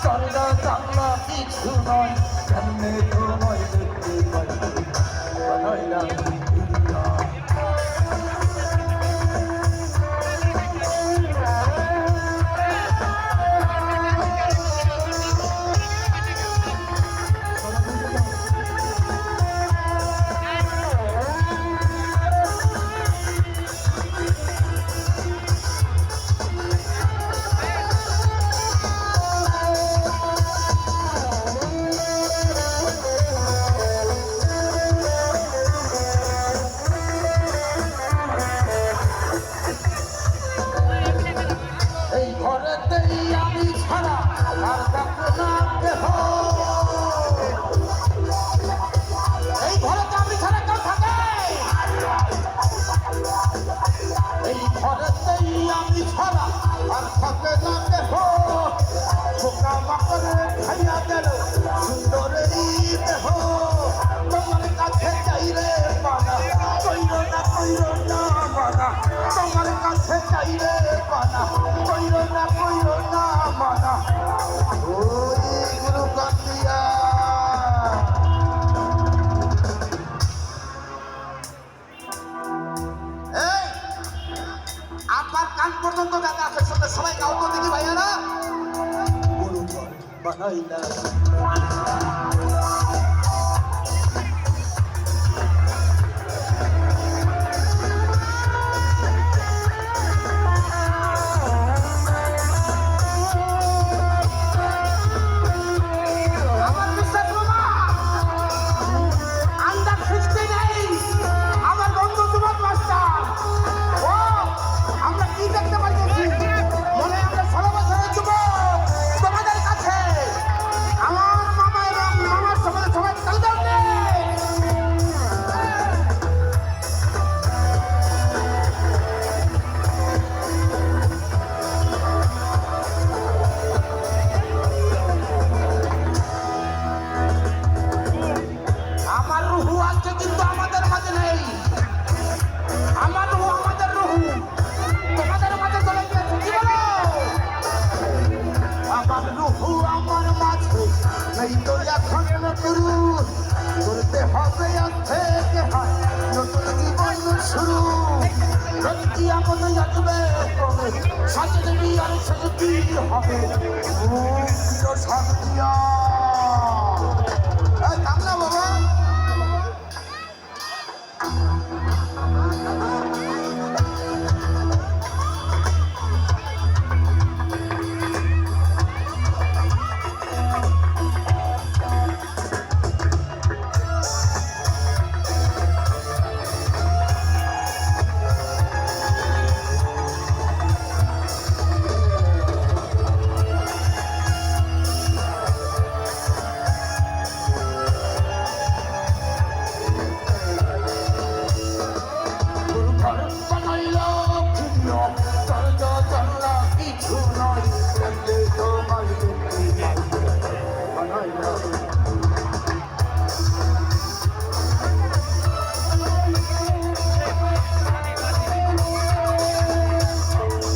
দরজা জানলা কিছু নয়, কেমনে তো নয় দেখতে পাই বানাই না দুনিয়া। এই ঘরেতেই আমি ছাড়া আর কাকে না দেহ, এই ঘরেতে আমি ছাড়া কেউ থাকে, এই ঘরেতেই আমি ছাড়া আর কাকে না দেহ। পোকা মাকড়ে খাইয়া গেল সুন্দরেরই দেহ, তোমার কাছে চাইলে পানা কইর না মানা, তোমার কাছে চাইলে পানা কইর না মানা। ওই গুরু কান্দিয়া এই আপনার কান পর্যন্ত গান আছে, শুনতে সবাই গাও তো দেখি ভাইয়ারা। গুরু বানাই না করতে হবে থেকে হয় নতুন জীবন শুরু। যদি আমন আসবে কবে সাজে দেবী আর সাজে হবে।